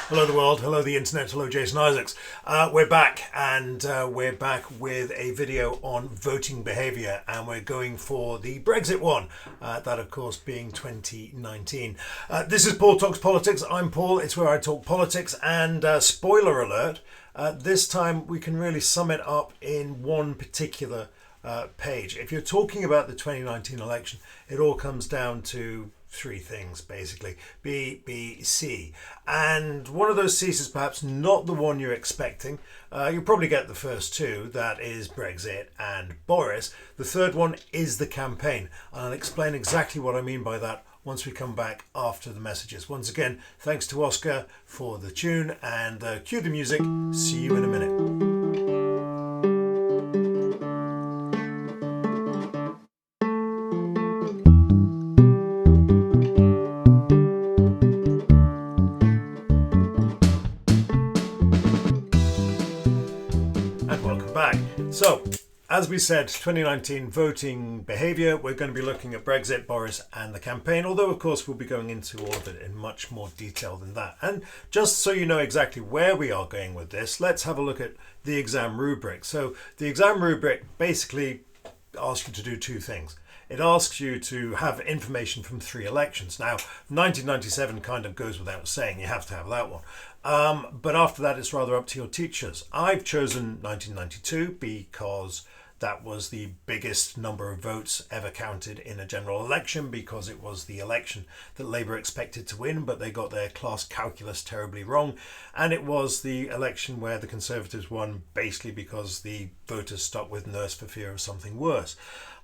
Hello the world, hello the internet, hello Jason Isaacs. We're back and we're back with a video on voting behaviour, and we're going for the Brexit one, that of course being 2019. This is Paul Talks Politics. I'm Paul, it's where I talk politics, and spoiler alert, this time we can really sum it up in one particular page. If you're talking about the 2019 election, it all comes down to three things basically: B, B, C, and one of those C's is perhaps not the one you're expecting. You'll probably get the first two, that is Brexit and Boris. The third one is the campaign, and I'll explain exactly what I mean by that once we come back after the messages. Once again, thanks to Oscar for the tune, and cue the music. See you in a minute. So, as we said, 2019 voting behaviour, we're going to be looking at Brexit, Boris and the campaign, although of course we'll be going into all of it in much more detail than that. And just so you know exactly where we are going with this, let's have a look at the exam rubric. So the exam rubric basically asks you to do two things. It asks you to have information from three elections. Now, 1997 kind of goes without saying, you have to have that one. But after that, it's rather up to your teachers. I've chosen 1992 because that was the biggest number of votes ever counted in a general election, because it was the election that Labour expected to win, but they got their class calculus terribly wrong. And it was the election where the Conservatives won, basically because the voters stuck with nurse for fear of something worse.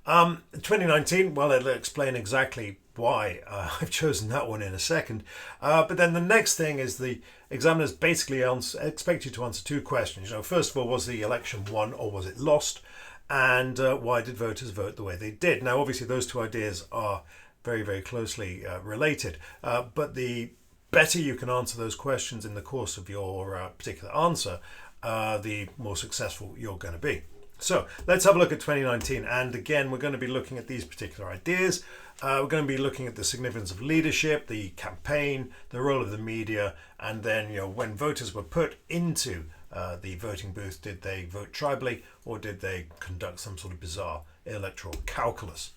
2019, well, it'll explain exactly why I've chosen that one in a second. But then the next thing is the examiners basically expect you to answer two questions. First of all, was the election won or was it lost? And why did voters vote the way they did? Now, obviously, those two ideas are very, very closely related. But the better you can answer those questions in the course of your particular answer, the more successful you're going to be. So let's have a look at 2019, and again we're going to be looking at these particular ideas. We're going to be looking at the significance of leadership, the campaign, the role of the media, and then when voters were put into the voting booth, did they vote tribally or did they conduct some sort of bizarre electoral calculus?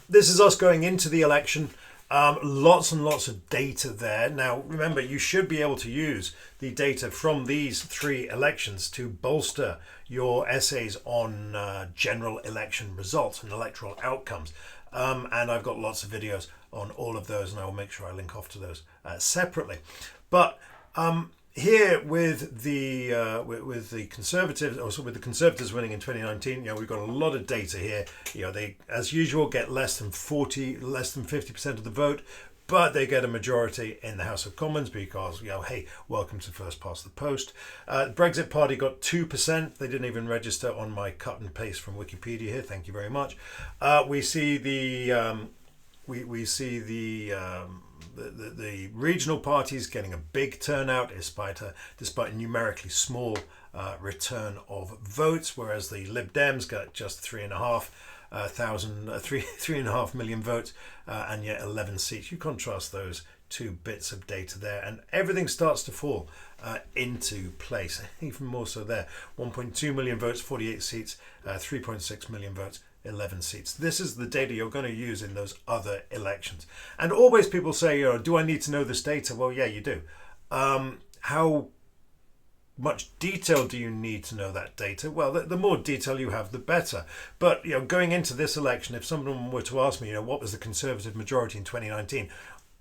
This is us going into the election. Lots and lots of data there. Now, remember, you should be able to use the data from these three elections to bolster your essays on general election results and electoral outcomes. And I've got lots of videos on all of those, and I will make sure I link off to those separately. But here with the Conservatives, also with the Conservatives winning in 2019, we've got a lot of data here. They, as usual, get less than 50% of the vote, but they get a majority in the House of Commons because, hey, welcome to first past the post. The Brexit Party got 2%. They didn't even register on my cut and paste from Wikipedia here. Thank you very much. We see the the regional parties getting a big turnout despite a numerically small return of votes, whereas the Lib Dems got just 3.5 million votes and yet 11 seats. You contrast those two bits of data there, and everything starts to fall into place. Even more so there: 1.2 million votes, 48 seats; 3.6 million votes, 11 seats. This is the data you're going to use in those other elections. And always people say, do I need to know this data? Well, yeah, you do. How much detail do you need to know that data? Well, the more detail you have, the better. But going into this election, if someone were to ask me, what was the Conservative majority in 2019?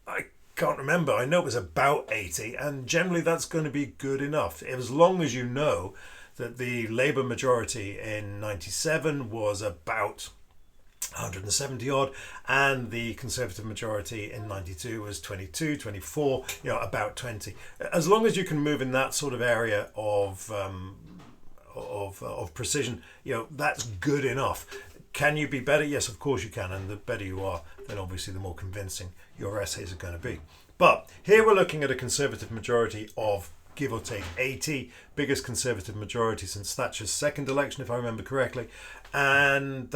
I can't remember. I know it was about 80, and generally that's going to be good enough, as long as you know that the Labour majority in 97 was about 170 odd, and the Conservative majority in 92 was 22, 24, about 20. As long as you can move in that sort of area of precision, that's good enough. Can you be better? Yes, of course you can, and the better you are, then obviously the more convincing your essays are going to be. But here we're looking at a Conservative majority of, give or take, 80, biggest Conservative majority since Thatcher's second election, if I remember correctly. And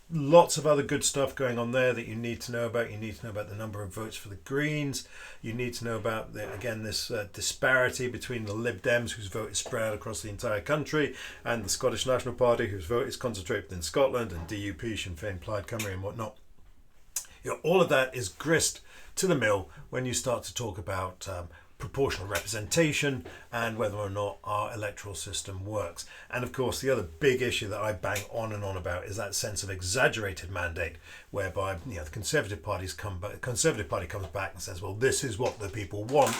Lots of other good stuff going on there that you need to know about. You need to know about the number of votes for the Greens. You need to know about, this disparity between the Lib Dems, whose vote is spread across the entire country, and the Scottish National Party, whose vote is concentrated in Scotland, and DUP, Sinn Féin, Plaid Cymru, and whatnot. All of that is grist to the mill when you start to talk about proportional representation and whether or not our electoral system works. And of course, the other big issue that I bang on and on about is that sense of exaggerated mandate, whereby the Conservative Party comes back and says, well, this is what the people want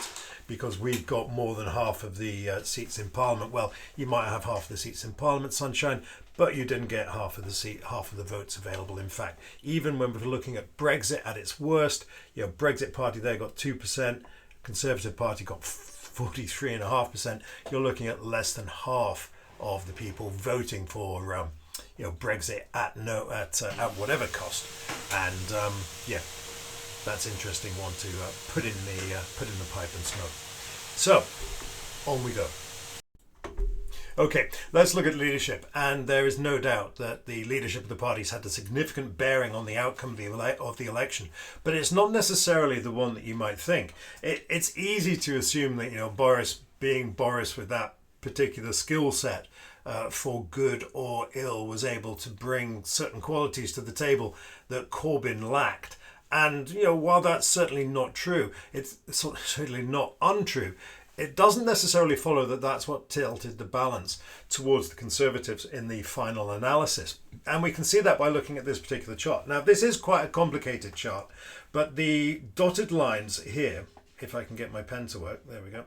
because we've got more than half of the seats in Parliament. Well, you might have half of the seats in Parliament, sunshine, but you didn't get half of the votes available. In fact, even when we're looking at Brexit at its worst, Brexit Party there got 2%. Conservative Party got 43.5%. You're looking at less than half of the people voting for Brexit at whatever cost. And that's an interesting one to put in the pipe and smoke. So on we go. Okay, let's look at leadership, and there is no doubt that the leadership of the parties had a significant bearing on the outcome of the election, but it's not necessarily the one that you might think. It's easy to assume that Boris, being Boris with that particular skill set, for good or ill, was able to bring certain qualities to the table that Corbyn lacked. And while that's certainly not true, it's certainly not untrue. It doesn't necessarily follow that that's what tilted the balance towards the Conservatives in the final analysis. And we can see that by looking at this particular chart. Now, this is quite a complicated chart, but the dotted lines here, if I can get my pen to work, there we go.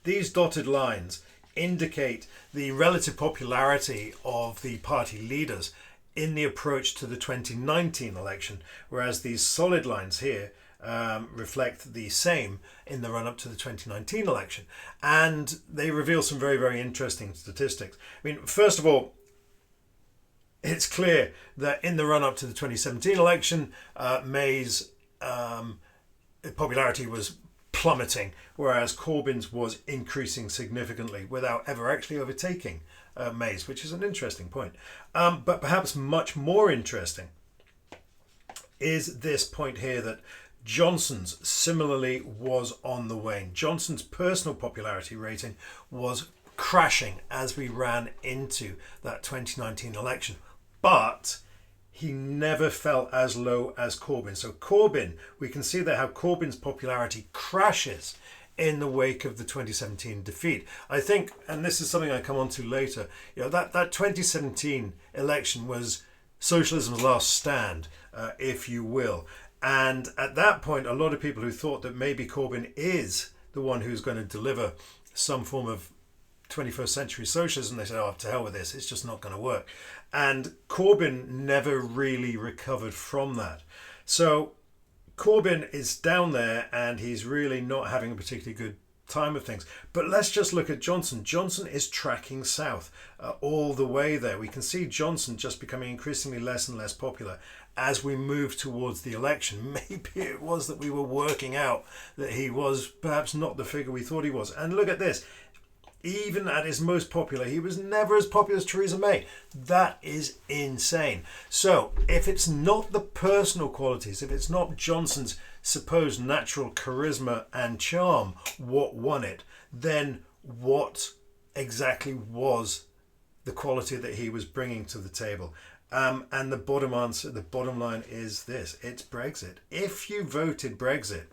These dotted lines indicate the relative popularity of the party leaders in the approach to the 2019 election, whereas these solid lines here reflect the same in the run-up to the 2019 election. And they reveal some very, very interesting statistics. I mean, first of all, it's clear that in the run-up to the 2017 election, May's popularity was plummeting, whereas Corbyn's was increasing significantly without ever actually overtaking May's, which is an interesting point. But perhaps much more interesting is this point here that Johnson's similarly was on the wane. Johnson's personal popularity rating was crashing as we ran into that 2019 election, but he never fell as low as Corbyn. So Corbyn, we can see there how Corbyn's popularity crashes in the wake of the 2017 defeat. I think, and this is something I come on to later, that 2017 election was socialism's last stand, if you will. And at that point, a lot of people who thought that maybe Corbyn is the one who's going to deliver some form of 21st century socialism, they said, oh, to hell with this, it's just not going to work. And Corbyn never really recovered from that. So Corbyn is down there and he's really not having a particularly good time of things. But let's just look at Johnson. Johnson is tracking south all the way there. We can see Johnson just becoming increasingly less and less popular as we move towards the election. Maybe it was that we were working out that he was perhaps not the figure we thought he was. And look at this. Even at his most popular, he was never as popular as Theresa May. That is insane. So if it's not the personal qualities, if it's not Johnson's supposed natural charisma and charm what won it, then what exactly was the quality that he was bringing to the table? And the bottom line is this: it's Brexit. If you voted Brexit,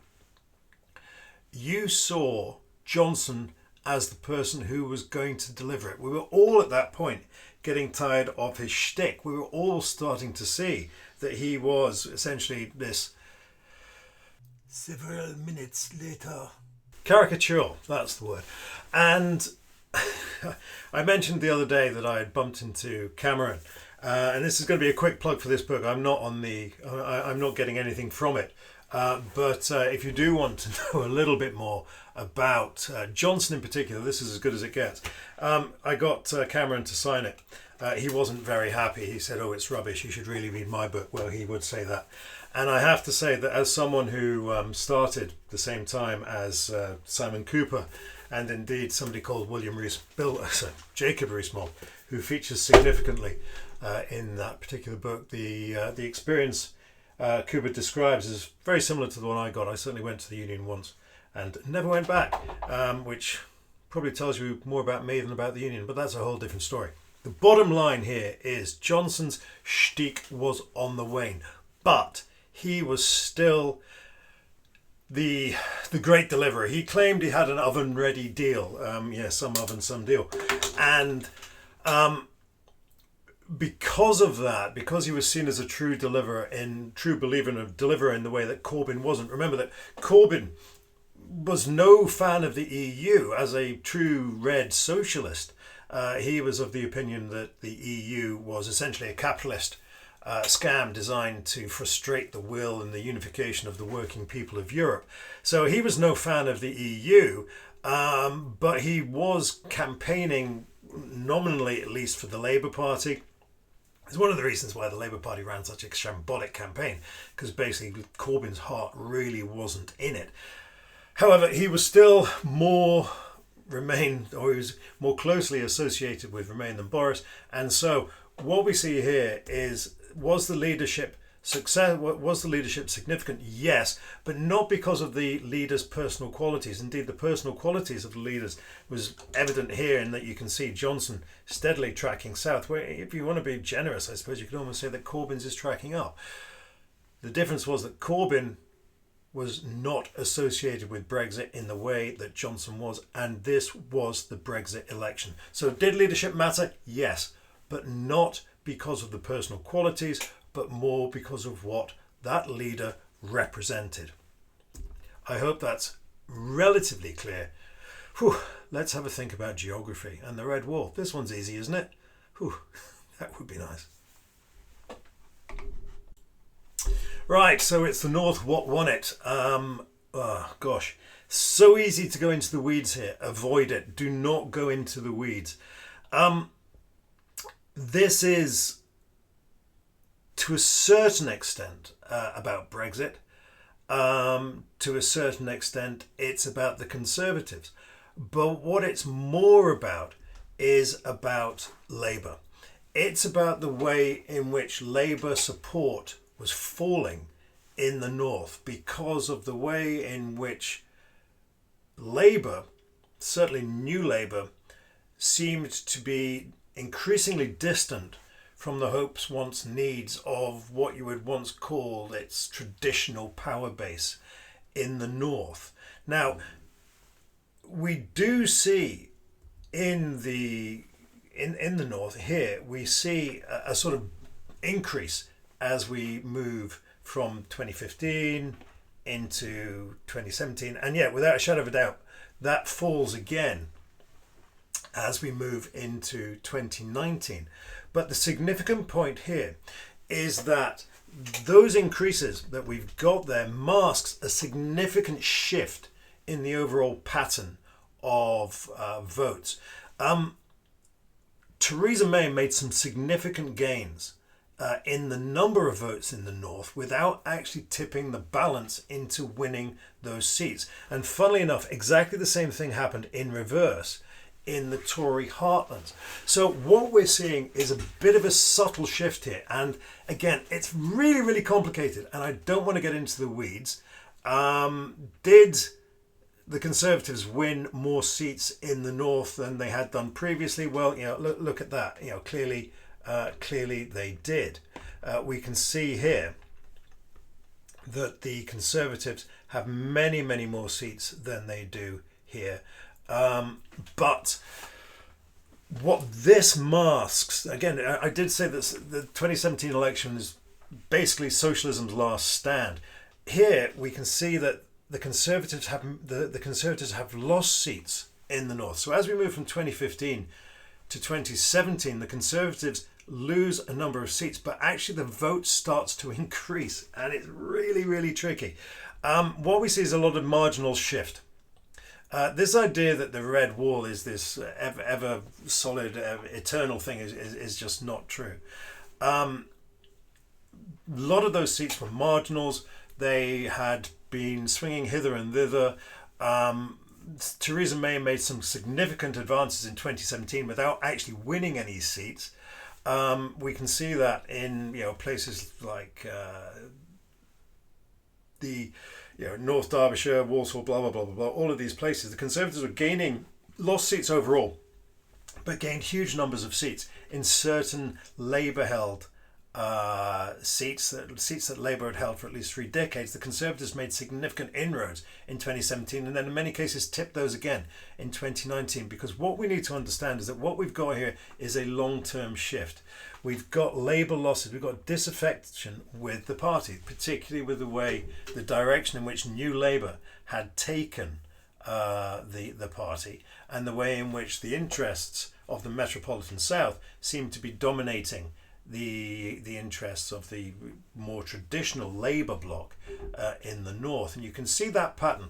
you saw Johnson as the person who was going to deliver it. We were all at that point getting tired of his shtick. We were all starting to see that he was essentially this several minutes later caricature. That's the word. And I mentioned the other day that I had bumped into Cameron. And this is going to be a quick plug for this book. I'm not getting anything from it. But if you do want to know a little bit more about Johnson in particular, this is as good as it gets. I got Cameron to sign it. He wasn't very happy. He said, oh, it's rubbish. You should really read my book. Well, he would say that. And I have to say that as someone who started the same time as Simon Cooper, and indeed somebody called Jacob Rees-Mogg, who features significantly in that particular book. The experience Kuba describes is very similar to the one I got. I certainly went to the Union once and never went back, which probably tells you more about me than about the Union, but that's a whole different story. The bottom line here is Johnson's shtick was on the wane, but he was still the great deliverer. He claimed he had an oven-ready deal. Some oven, some deal. And because of that, because he was seen as a true believer in the way that Corbyn wasn't. Remember that Corbyn was no fan of the EU as a true red socialist. He was of the opinion that the EU was essentially a capitalist scam designed to frustrate the will and the unification of the working people of Europe. So he was no fan of the EU, but he was campaigning, nominally at least, for the Labour Party. It's one of the reasons why the Labour Party ran such a shambolic campaign, because basically Corbyn's heart really wasn't in it. However, he was still more closely associated with Remain than Boris, and so what we see here is, was the leadership significant? Yes, but not because of the leaders' personal qualities. Indeed, the personal qualities of the leaders was evident here in that you can see Johnson steadily tracking south, where if you want to be generous, I suppose you could almost say that Corbyn's is tracking up. The difference was that Corbyn was not associated with Brexit in the way that Johnson was, and this was the Brexit election. So did leadership matter? Yes, but not because of the personal qualities, but more because of what that leader represented. I hope that's relatively clear. Let's have a think about geography and the Red Wall. This one's easy, isn't it? That would be nice. Right, so it's the North. What won it? So easy to go into the weeds here. Avoid it. Do not go into the weeds. This is, to a certain extent, about Brexit. To a certain extent, it's about the Conservatives. But what it's more about is about Labour. It's about the way in which Labour support was falling in the North because of the way in which Labour, certainly New Labour, seemed to be increasingly distant from the hopes, wants, needs of what you would once call its traditional power base in the North. Now, we do see in the North here, we see a sort of increase as we move from 2015 into 2017. And yet, without a shadow of a doubt, that falls again as we move into 2019. But the significant point here is that those increases that we've got there masks a significant shift in the overall pattern of votes. Theresa May made some significant gains in the number of votes in the North without actually tipping the balance into winning those seats. And funnily enough, exactly the same thing happened in reverse in the Tory heartlands. So what we're seeing is a bit of a subtle shift here. And again, it's really, really complicated, and I don't want to get into the weeds. Did the Conservatives win more seats in the North than they had done previously? Well, look at that. Clearly they did. We can see here that the Conservatives have many, many more seats than they do here. But what this masks, again, I did say that the 2017 election is basically socialism's last stand. Here we can see that the Conservatives have lost seats in the North. So as we move from 2015 to 2017, the Conservatives lose a number of seats, but actually the vote starts to increase, and it's really, really tricky. What we see is a lot of marginal shift. This idea that the Red Wall is this ever solid, eternal thing is just not true. A lot of those seats were marginals. They had been swinging hither and thither. Theresa May made some significant advances in 2017 without actually winning any seats. We can see that in places like the North Derbyshire, Walsall, blah blah blah blah blah. All of these places, the Conservatives were lost seats overall, but gained huge numbers of seats in certain Labour-held seats that Labour had held for at least 3 decades. The Conservatives made significant inroads in 2017, and then in many cases tipped those again in 2019. Because what we need to understand is that what we've got here is a long-term shift. We've got Labour losses, we've got disaffection with the party, particularly with the direction in which New Labour had taken the party, and the way in which the interests of the Metropolitan South seem to be dominating the interests of the more traditional Labour bloc in the north. And you can see that pattern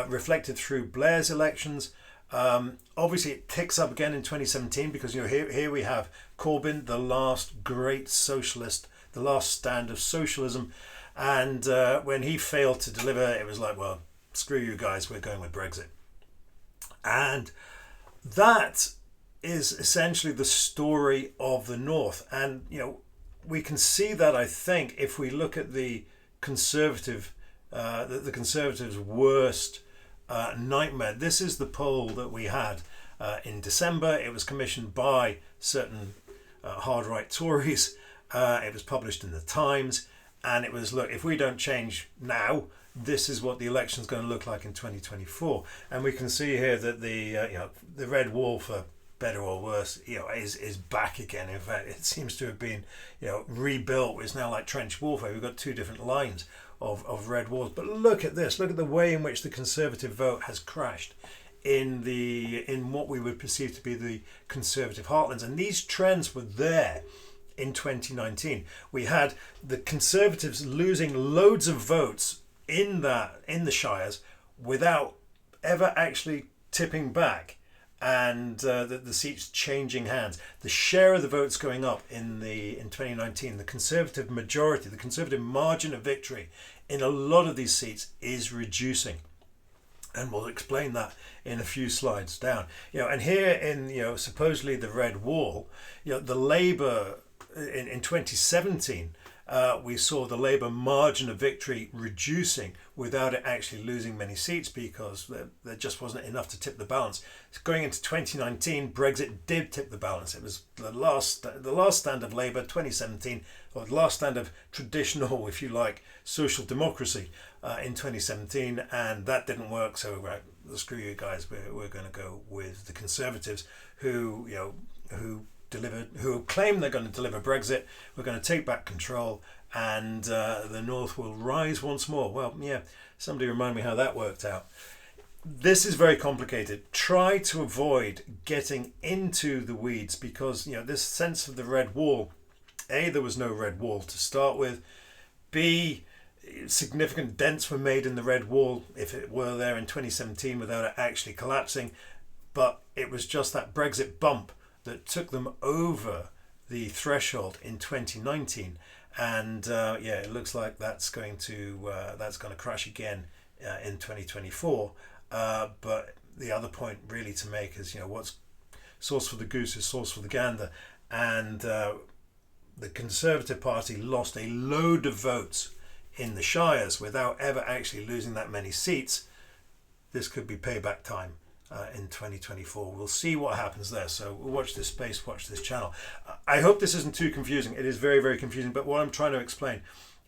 reflected through Blair's elections. Obviously it ticks up again in 2017 because here we have Corbyn, the last great socialist, the last stand of socialism, and when he failed to deliver, it was like, well, screw you guys, we're going with Brexit. And that is essentially the story of the North. And we can see that, I think, if we look at the Conservatives' worst nightmare. This is the poll that we had in December. It was commissioned by certain hard right Tories. It was published in the Times, and it was, look, if we don't change now, this is what the election is going to look like in 2024. And we can see here that the red wall, for better or worse, is back again. In fact, it seems to have been rebuilt. It's now like trench warfare. We've got 2 different lines of red walls. But look at this. Look at the way in which the Conservative vote has crashed in what we would perceive to be the Conservative heartlands. And these trends were there in 2019. We had the Conservatives losing loads of votes in the shires without ever actually tipping back, and the seats changing hands. The share of the votes going up in 2019. The Conservative majority, the Conservative margin of victory in a lot of these seats is reducing, and we'll explain that in a few slides down. And here in supposedly the red wall, the Labour in 2017. We saw the Labour margin of victory reducing without it actually losing many seats, because there just wasn't enough to tip the balance. Going into 2019, Brexit did tip the balance. It was the last stand of Labour, 2017, or the last stand of traditional, if you like, social democracy in 2017, and that didn't work. So screw you guys. We're going to go with the Conservatives, who claim they're going to deliver Brexit. We're going to take back control, and the North will rise once more. Well, yeah, somebody remind me how that worked out. This is very complicated. Try to avoid getting into the weeds, because this sense of the red wall, A, there was no red wall to start with. B, significant dents were made in the red wall, if it were there in 2017, without it actually collapsing. But it was just that Brexit bump that took them over the threshold in 2019, and it looks like that's going to crash again in 2024. But the other point really to make is, what's sauce for the goose is sauce for the gander, and the Conservative Party lost a load of votes in the shires without ever actually losing that many seats. This could be payback time. In 2024. We'll see what happens there. So watch this space, watch this channel. I hope this isn't too confusing. It is very, very confusing. But what I'm trying to explain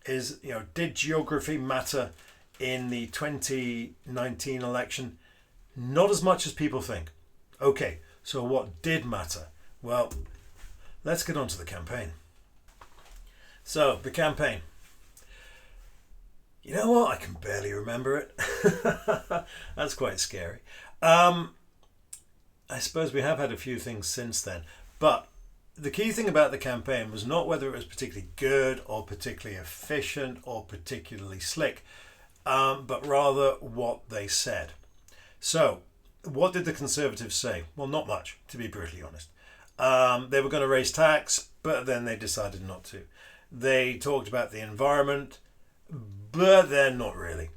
is, did geography matter in the 2019 election? Not as much as people think. Okay, so what did matter? Well, let's get on to the campaign. So, the campaign. You know what? I can barely remember it. That's quite scary. I suppose we have had a few things since then, but the key thing about the campaign was not whether it was particularly good or particularly efficient or particularly slick, but rather what they said. So, what did the Conservatives say? Well, not much, to be brutally honest. They were going to raise tax, but then they decided not to. They talked about the environment, but then not really.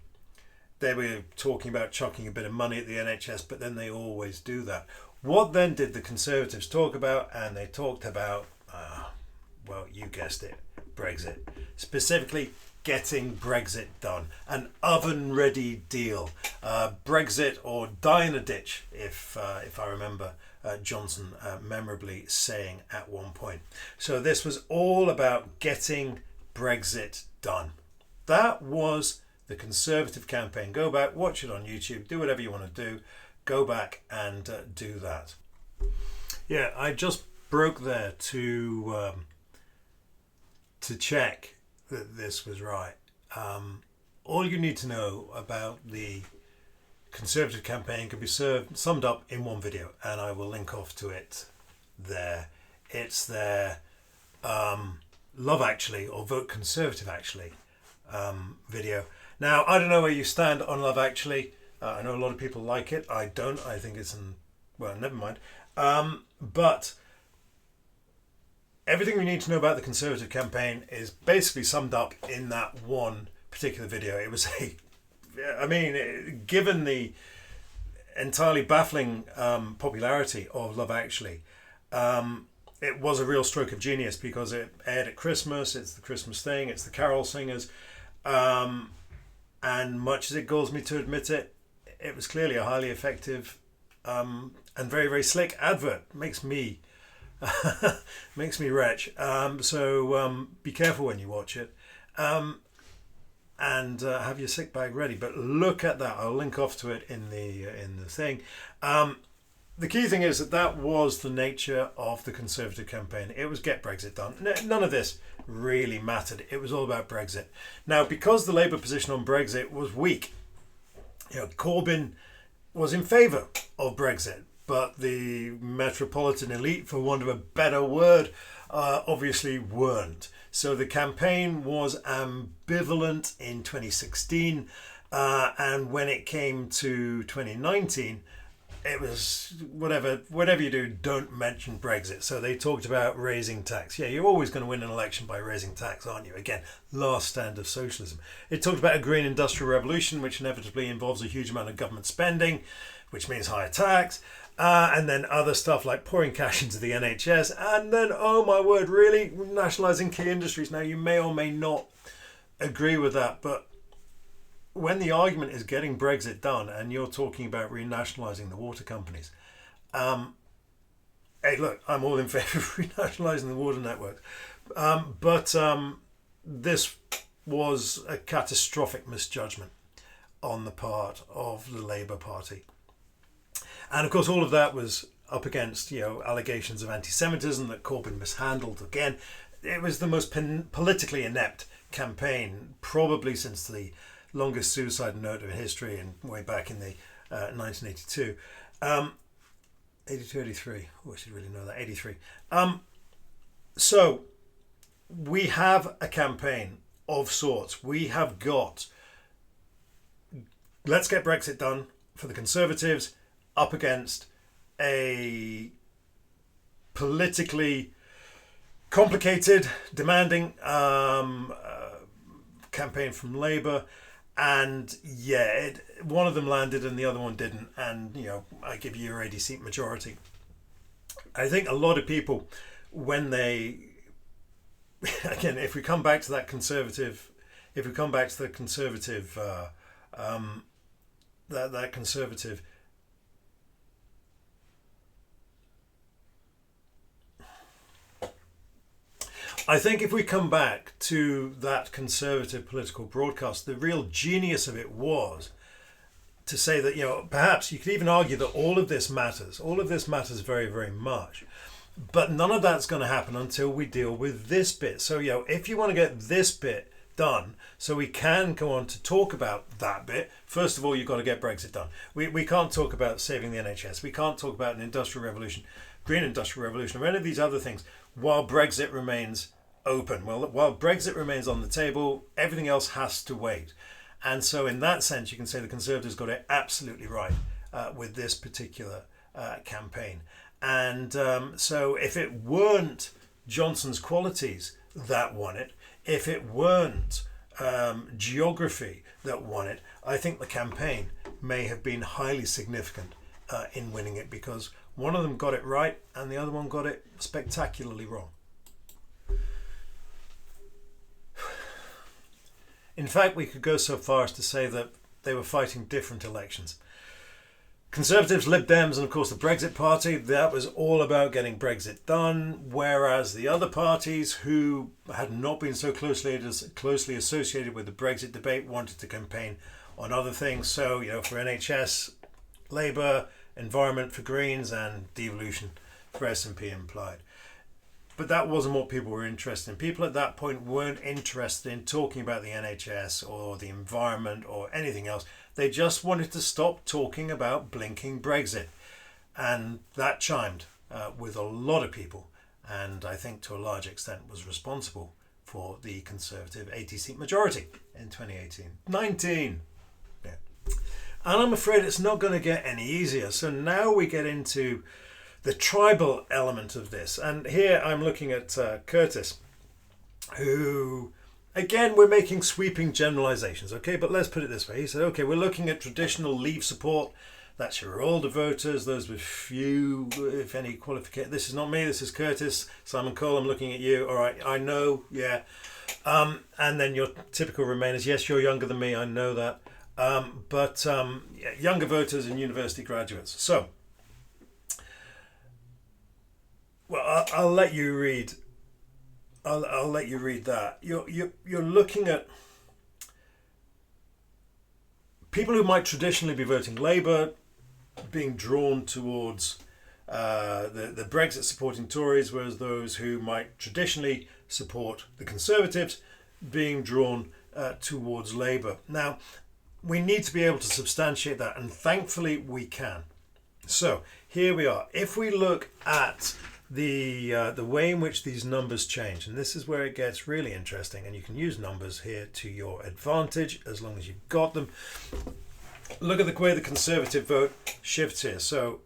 They were talking about chucking a bit of money at the NHS, but then they always do that. What then did the Conservatives talk about? And they talked about Well, you guessed it, Brexit. Specifically, getting Brexit done. An oven-ready deal. Brexit or die in a ditch, if I remember Johnson memorably saying at one point. So this was all about getting Brexit done. That was the Conservative campaign. Go back, watch it on YouTube, do whatever you want to do. Go back and do that. Yeah, I just broke there to check that this was right. All you need to know about the Conservative campaign can be summed up in one video, and I will link off to it there. It's their Love Actually or Vote Conservative Actually video. Now, I don't know where you stand on Love Actually. I know a lot of people like it. I don't. I think it's well, never mind. But everything we need to know about the Conservative campaign is basically summed up in that one particular video. It was given the entirely baffling popularity of Love Actually, it was a real stroke of genius because it aired at Christmas. It's the Christmas thing. It's the carol singers. And much as it galls me to admit it, it was clearly a highly effective and very, very slick advert. Makes me retch. So be careful when you watch it, and have your sick bag ready. But look at that. I'll link off to it in the thing. The key thing is that was the nature of the Conservative campaign. It was get Brexit done. None of this really mattered. It was all about Brexit. Now, because the Labour position on Brexit was weak, Corbyn was in favour of Brexit, but the metropolitan elite, for want of a better word, obviously weren't. So the campaign was ambivalent in 2016, and when it came to 2019, it was whatever you do, don't mention Brexit. So they talked about raising tax. Yeah, you're always going to win an election by raising tax, aren't you? Again, last stand of socialism. It talked about a green industrial revolution, which inevitably involves a huge amount of government spending, which means higher tax. And then other stuff like pouring cash into the NHS. And then, oh my word, really nationalising key industries. Now, you may or may not agree with that, but when the argument is getting Brexit done and you're talking about renationalising the water companies, hey, look, I'm all in favour of renationalising the water network. But this was a catastrophic misjudgment on the part of the Labour Party. And of course, all of that was up against, allegations of anti-Semitism that Corbyn mishandled again. It was the most politically inept campaign, probably since the longest suicide note in history, and way back in the 1982. 82, 83. Oh, I should really know that. 83. So we have a campaign of sorts. We have got let's get Brexit done for the Conservatives up against a politically complicated, demanding campaign from Labour. And yeah, one of them landed and the other one didn't. And, I give you your 80-seat majority. I think a lot of people, when they, again, if we come back to that Conservative, that Conservative, I think if we come back to that Conservative political broadcast, the real genius of it was to say that, perhaps you could even argue that all of this matters. All of this matters very, very much. But none of that's going to happen until we deal with this bit. So, if you want to get this bit done so we can go on to talk about that bit, first of all, you've got to get Brexit done. We can't talk about saving the NHS. We can't talk about an industrial revolution, green industrial revolution, or any of these other things while Brexit remains open. Well, while Brexit remains on the table, everything else has to wait. And so in that sense, you can say the Conservatives got it absolutely right with this particular campaign. And so if it weren't Johnson's qualities that won it, if it weren't geography that won it, I think the campaign may have been highly significant in winning it, because one of them got it right and the other one got it spectacularly wrong. In fact, we could go so far as to say that they were fighting different elections. Conservatives, Lib Dems, and of course the Brexit Party, that was all about getting Brexit done, whereas the other parties who had not been so closely associated with the Brexit debate wanted to campaign on other things. So, for NHS, Labour, environment for Greens, and devolution for SNP implied. But that wasn't what people were interested in. People at that point weren't interested in talking about the NHS or the environment or anything else. They just wanted to stop talking about blinking Brexit. And that chimed with a lot of people, and I think to a large extent was responsible for the Conservative 80-seat majority in 2018. 19! Yeah. And I'm afraid it's not going to get any easier. So now we get into the tribal element of this. And here I'm looking at Curtis, who, again, we're making sweeping generalizations, okay? But let's put it this way. He said, okay, we're looking at traditional Leave support. That's your older voters, those with few, if any, qualifications. This is not me, this is Curtis. Simon Cole, I'm looking at you. All right, I know, yeah. And then your typical Remainers. Yes, you're younger than me, I know that. But younger voters and university graduates. So, well, I'll let you read. I'll let you read that. You're looking at people who might traditionally be voting Labour being drawn towards the Brexit supporting Tories, whereas those who might traditionally support the Conservatives being drawn towards Labour. Now, we need to be able to substantiate that, and thankfully we can. So here we are. If we look at the way in which these numbers change, and this is where it gets really interesting, and you can use numbers here to your advantage as long as you've got them. Look at the way the Conservative vote shifts here. So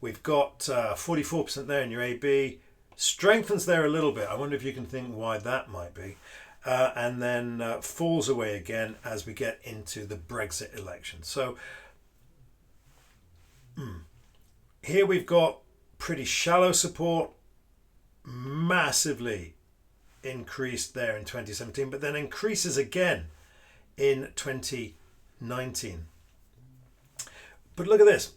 we've got 44% there in your AB, strengthens there a little bit. I wonder if you can think why that might be. And then falls away again as we get into the Brexit election. So here we've got pretty shallow support, massively increased there in 2017, but then increases again in 2019. But look at this.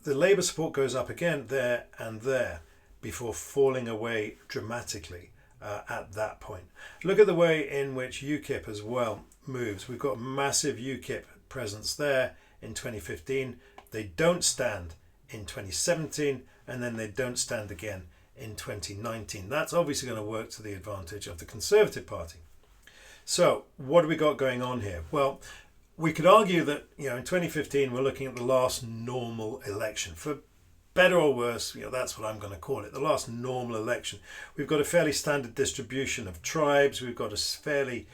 The Labour support goes up again there and there before falling away dramatically at that point. Look at the way in which UKIP as well moves. We've got massive UKIP presence there in 2015. They don't stand in 2017, and then they don't stand again in 2019. That's obviously going to work to the advantage of the Conservative Party. So what do we got going on here? Well, we could argue that, in 2015 we're looking at the last normal election. For better or worse, that's what I'm going to call it, the last normal election. We've got a fairly standard distribution of tribes. We've got a fairly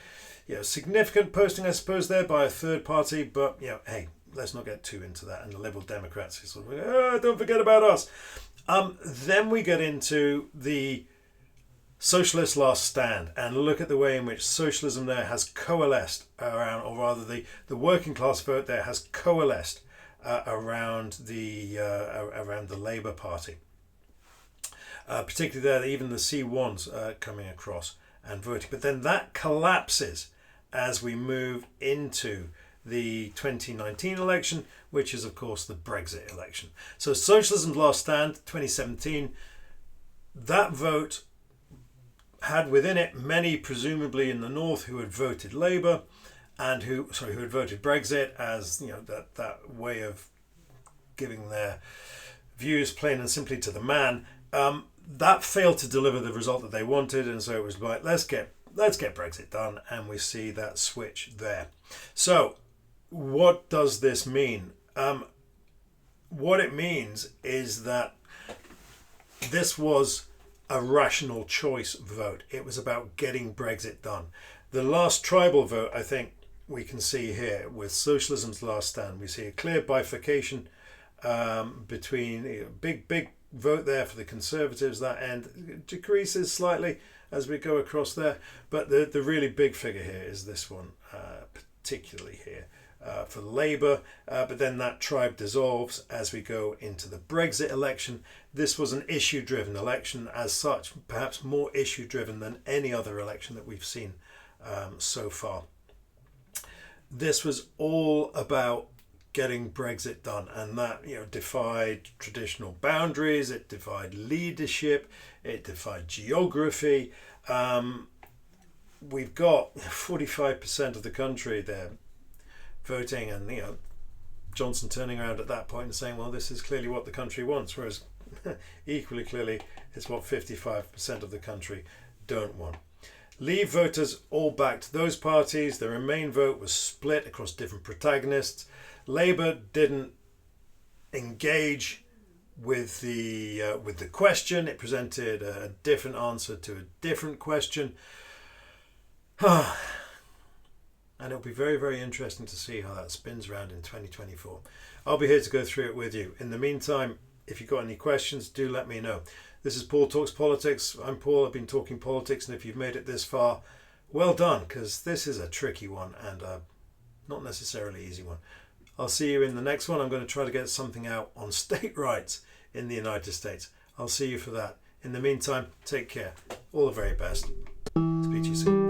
significant posting, I suppose, there by a third party. But, hey, let's not get too into that. And the Liberal Democrats are sort of, don't forget about us. Then we get into the Socialist last stand, and look at the way in which socialism there has coalesced around, or rather the working class vote there has coalesced around the Labour Party. Particularly there, even the C1s coming across and voting. But then that collapses as we move into the 2019 election, which is of course the Brexit election. So socialism's last stand, 2017, that vote had within it many, presumably in the north, who had voted Labour and who had voted Brexit as that way of giving their views plain and simply to the man. That failed to deliver the result that they wanted, and so it was like, let's get Brexit done, and we see that switch there. So what does this mean? What it means is that this was a rational choice vote. It was about getting Brexit done. The last tribal vote, I think we can see here with socialism's last stand, we see a clear bifurcation between a big vote there for the Conservatives. That end decreases slightly as we go across there, but the really big figure here is this one, particularly here for Labour, but then that tribe dissolves as we go into the Brexit election. This was an issue-driven election as such, perhaps more issue-driven than any other election that we've seen so far. this was all about getting Brexit done, and that, you know, defied traditional boundaries, it defied leadership, it defied geography. We've got 45% of the country there voting, and, you know, Johnson turning around at that point and saying, well, this is clearly what the country wants, whereas equally clearly it's what 55% of the country don't want. Leave voters all backed those parties. The Remain vote was split across different protagonists. Labour didn't engage with the question. It presented a different answer to a different question. And it'll be very, very interesting to see how that spins around in 2024. I'll be here to go through it with you. In the meantime, if you've got any questions, do let me know. This is Paul Talks Politics. I'm Paul. I've been talking politics, and if you've made it this far, well done, because this is a tricky one and not necessarily easy one. I'll see you in the next one. I'm going to try to get something out on state rights in the United States. I'll see you for that. In the meantime, take care. All the very best. Speak to you soon.